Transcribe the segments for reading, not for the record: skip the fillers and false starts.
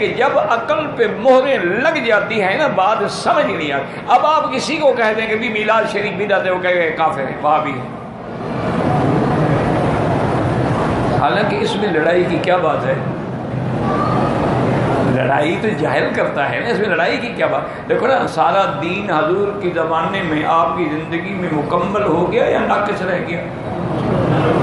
کہ جب عقل پہ مہریں لگ جاتی ہیں نا بات سمجھ نہیں آتی. اب آپ کسی کو کہہ دیں کہ بھی میلاد شریف بدعت ہے، وہ کہے گا کافر ہے، وہابی ہے. حالانکہ اس میں لڑائی کی کیا بات ہے؟ لڑائی تو جاہل کرتا ہے نا، اس میں لڑائی کی کیا بات؟ دیکھو نا، سارا دین حضور کی زمانے میں آپ کی زندگی میں مکمل ہو گیا یا ناقص رہ گیا؟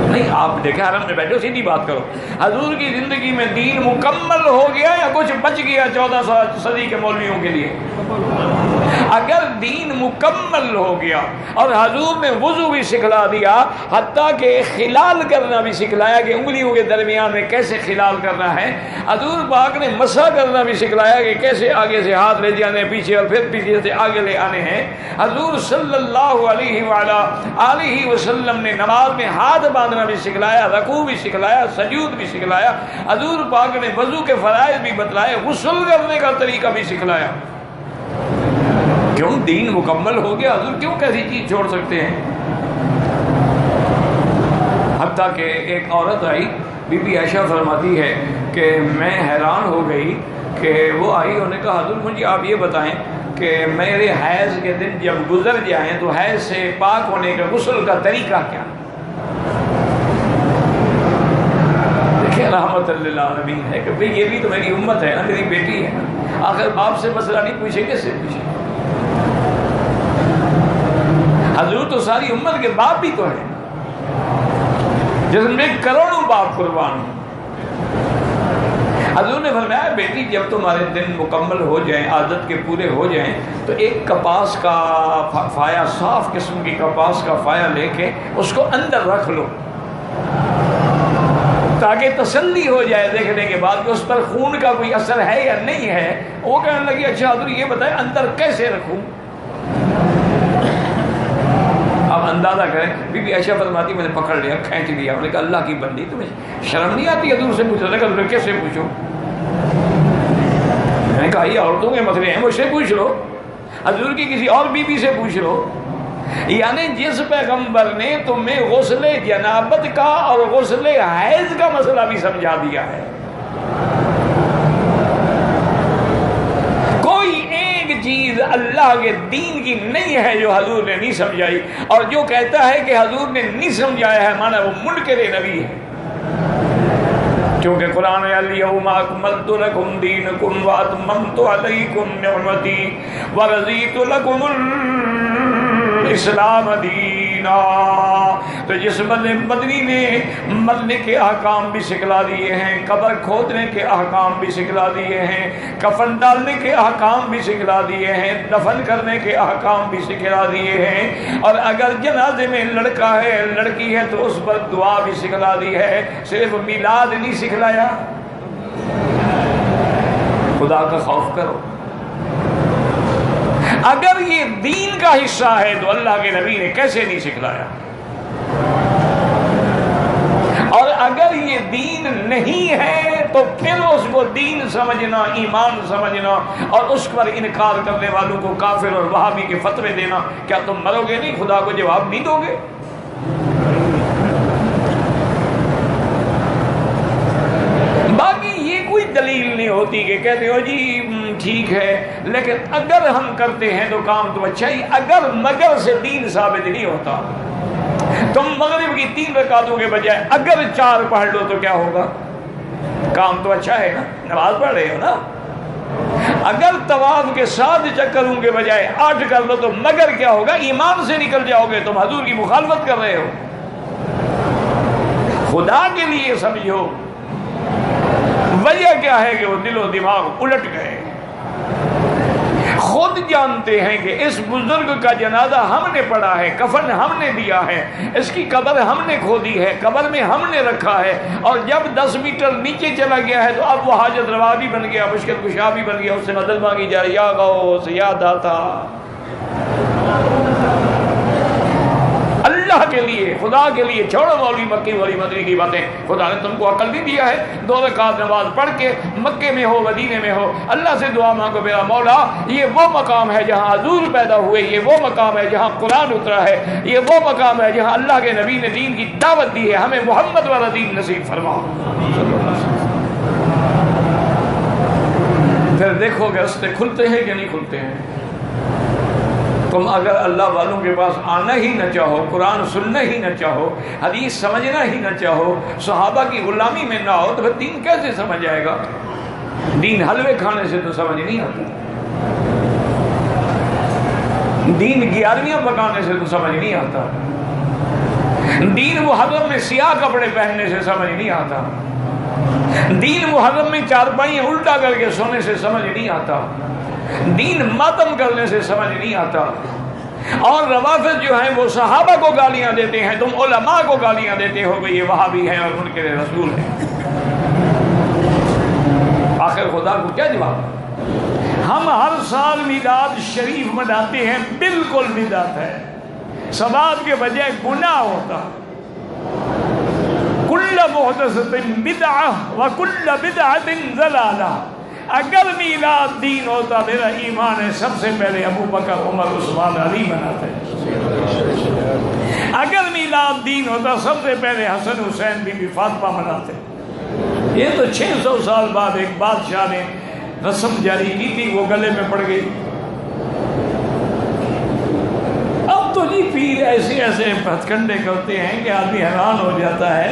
نہیں، آپ دیکھیں حرم میں بیٹھو، سیدھی بات کرو. حضور کی زندگی میں دین مکمل ہو گیا یا کچھ بچ گیا 14 صدی کے مولویوں کے لیے؟ اگر دین مکمل ہو گیا اور حضور نے وضو بھی سکھلا دیا، حتیٰ کہ خلال کرنا بھی سکھلایا کہ انگلیوں کے درمیان میں کیسے خلال کرنا ہے، حضور پاک نے مسح کرنا بھی سکھلایا کہ کیسے آگے سے ہاتھ لے جانے پیچھے اور پھر پیچھے سے آگے لے آنے ہیں. حضور صلی اللہ علیہ وسلم نے نماز میں ہاتھ باندھنا بھی سکھلایا، رکوع بھی سکھلایا، سجود بھی سکھلایا. حضور پاک نے وضو کے فرائض بھی بتلائے، غسل کرنے کا طریقہ بھی سکھلایا. کیوں؟ دین مکمل ہو گیا، حضور کیوں کیسی چیز چھوڑ سکتے ہیں؟ حتیٰ کہ ایک عورت آئی، بی بی عائشہ فرماتی ہے کہ میں حیران ہو گئی کہ وہ آئی، انہوں نے کہا حضور مجھے آپ یہ بتائیں کہ میرے حیض کے دن جب گزر جائیں تو حیض سے پاک ہونے کا غسل کا طریقہ کیا؟ دیکھیں رحمت للعالمین ہے کہ بھئی یہ بھی تو میری امت ہے نا، میری بیٹی ہے نا، آخر باپ سے مسئلہ نہیں پوچھے کس سے پوچھے؟ حضور تو ساری امت کے باپ بھی تو ہیں، جس میں کروڑوں باپ قربان ہیں. حضور نے فرمایا بیٹی جب تمہارے دن مکمل ہو جائیں، عادت کے پورے ہو جائیں، تو ایک کپاس کا فایا، صاف قسم کی کپاس کا فایا لے کے اس کو اندر رکھ لو تاکہ تسلی ہو جائے دیکھنے کے بعد کہ اس پر خون کا کوئی اثر ہے یا نہیں ہے. وہ کہنے لگی اچھا حضور یہ بتائیں اندر کیسے رکھوں؟ اب اندازہ کریں، بی بی عائشہ فرماتی میں نے پکڑ لیا، کھینچ لیا. انہوں نے کہا اللہ کی بندی تمہیں شرم نہیں آتی حضور سے پوچھو؟ نے کہا کیسے پوچھو؟ میں نے کہا یہ عورتوں کے مسئلے ہیں، مجھ سے پوچھ لو، حضور کی کسی اور بی بی سے پوچھ لو. یعنی جس پیغمبر نے تمہیں غسل جنابت کا اور غسل حیض کا مسئلہ بھی سمجھا دیا ہے، کوئی ایک چیز اللہ کے دین کی نہیں ہے جو حضور نے نہیں سمجھائی. اور جو کہتا ہے کہ حضور نے نہیں سمجھایا ہے مانا وہ منکر نبی ہے، کیونکہ قرآن الیوم اکملت لکم دینکم واتممت علیکم نعمتی ورضیت لکم الاسلام دینا. تو جس مدنی نے مرنے کے احکام بھی سکھلا دیے ہیں، قبر کھودنے کے احکام بھی سکھلا دیے ہیں، کفن ڈالنے کے احکام بھی سکھلا دیے ہیں، دفن کرنے کے احکام بھی سکھلا دیے ہیں، اور اگر جنازے میں لڑکا ہے لڑکی ہے تو اس پر دعا بھی سکھلا دی ہے. صرف میلاد نہیں سکھلایا. خدا کا خوف کرو. اگر یہ دین کا حصہ ہے تو اللہ کے نبی نے کیسے نہیں سکھلایا؟ اور اگر یہ دین نہیں ہے تو پھر اس کو دین سمجھنا، ایمان سمجھنا اور اس پر انکار کرنے والوں کو کافر اور وہابی کے فتوے دینا، کیا تم مرو گے نہیں؟ خدا کو جواب نہیں دو گے؟ باقی یہ کوئی دلیل نہیں ہوتی کہ کہتے ہو جی ٹھیک ہے لیکن اگر ہم کرتے ہیں تو کام تو اچھا ہی. اگر مگر سے دین ثابت نہیں ہوتا. تم مغرب کی 3 رکعتوں کے بجائے اگر 4 پڑھ لو تو کیا ہوگا؟ کام تو اچھا ہے نا، نماز پڑھ رہے ہو نا. اگر طواف کے 7 چکروں کے بجائے 8 کر لو تو مگر کیا ہوگا؟ ایمان سے نکل جاؤ گے، تم حضور کی مخالفت کر رہے ہو. خدا کے لیے سمجھو وجہ کیا ہے کہ وہ دل و دماغ الٹ گئے. خود جانتے ہیں کہ اس بزرگ کا جنازہ ہم نے پڑھا ہے، کفن ہم نے دیا ہے، اس کی قبر ہم نے کھودی ہے، قبر میں ہم نے رکھا ہے، اور جب 10 میٹر نیچے چلا گیا ہے تو اب وہ حاجت روا بھی بن گیا، مشکل کشا بھی بن گیا، اس سے مدد مانگی جا رہی، یا غوث یا داتا. اللہ کے لیے، خدا کے لیے چھوڑو مولوی مکی والی مدنی کی باتیں. خدا نے تم کو عقل بھی دیا ہے. 2 رکعت نماز پڑھ کے مکے میں ہو مدینے میں ہو اللہ سے دعا مانگو میرا مولا یہ وہ مقام ہے جہاں حضور پیدا ہوئے، یہ وہ مقام ہے جہاں قرآن اترا ہے، یہ وہ مقام ہے جہاں اللہ کے نبی نے دین کی دعوت دی ہے، ہمیں محمد والا دین نصیب فرما. پھر دیکھو گے رستے کھلتے ہیں کہ نہیں کھلتے ہیں. تم اگر اللہ والوں کے پاس آنا ہی نہ چاہو، قرآن سننا ہی نہ چاہو، حدیث سمجھنا ہی نہ چاہو، صحابہ کی غلامی میں نہ ہو، تو پھر دین کیسے سمجھ آئے گا؟ دین حلوے کھانے سے تو سمجھ نہیں آتا، دین گیارہویاں پکانے سے تو سمجھ نہیں آتا، دین محرم میں سیاہ کپڑے پہننے سے سمجھ نہیں آتا، دین محرم میں چارپائیاں الٹا کر کے سونے سے سمجھ نہیں آتا، دین ماتم کرنے سے سمجھ نہیں آتا. اور روافض جو ہیں وہ صحابہ کو گالیاں دیتے ہیں، تم علماء کو گالیاں دیتے ہو کہ یہ وہابی ہیں اور ان کے رسول ہیں. آخر خدا کو کیا جواب؟ ہم ہر سال میلاد شریف مناتے ہیں، بالکل بدعت ہے، ثواب کے بجائے گناہ ہوتا. کل محدثۃ بدعہ وکل بدعۃ ضلالہ. اگر میلاد دین ہوتا، میرا ایمان ہے سب سے پہلے ابو بکر، عمر، عثمان، علی مناتے. اگر میلاد دین ہوتا سب سے پہلے حسن، حسین، بی بی فاطمہ مناتے. یہ تو 600 سال بعد ایک بادشاہ نے رسم جاری کی تھی، وہ گلے میں پڑ گئی. اب تو جی پیر ایسے ایسے ہتھ کنڈے کرتے ہیں کہ آدمی حیران ہو جاتا ہے.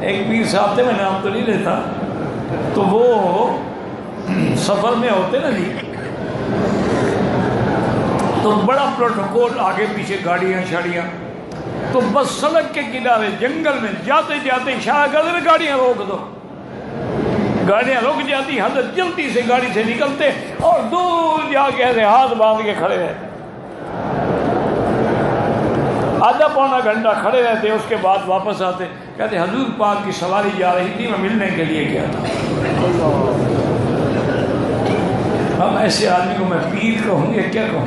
ایک پیر صاحب تھے، میں نام تو نہیں لیتا، تو وہ سفر میں ہوتے نا جی، تو بڑا پروٹوکول، آگے پیچھے گاڑیاں شاڑیاں، تو بس سڑک کے کنارے جنگل میں جاتے جاتے اشارہ کر دے گاڑیاں روک دو. گاڑیاں رک جاتی، حضرت جلدی سے گاڑی سے نکلتے اور دور جا کے ایسے ہاتھ باندھ کے کھڑے رہتے. آدھا پونا گھنٹہ کھڑے رہتے، اس کے بعد واپس آتے، کہتے حضور پاک کی سواری جا رہی تھی، میں ملنے کے لیے گیا تھا. اب ایسے آدمی کو میں پیر کہوں گے کیا کہوں؟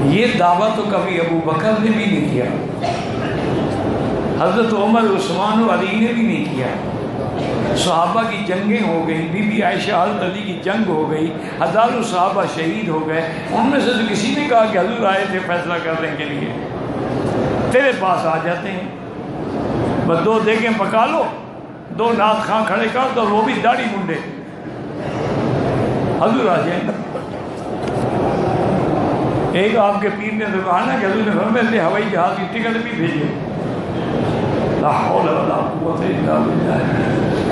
یہ دعویٰ تو کبھی ابو بکر نے بھی نہیں کیا، حضرت عمر، عثمان و علی نے بھی نہیں کیا. صحابہ کی جنگیں ہو گئی، بی بی عائشہ حضرت علی کی جنگ ہو گئی، ہزاروں صحابہ شہید ہو گئے. ان میں سے کسی نے کہا کہ حضور آئے تھے فیصلہ کرنے کے لیے، تیرے پاس آ جاتے ہیں، بس 2 دیگیں پکا لو، 2 نعت خواں کھڑے کر دو، وہ بھی داڑھی منڈے، حضور آ جائیں. ایک آپ کے پیر نے تو کہا نا کہ حضور نے فرمایا ہوائی جہاز کی ٹکٹ بھی بھیجے. لا حول ولا قوت الا باللہ.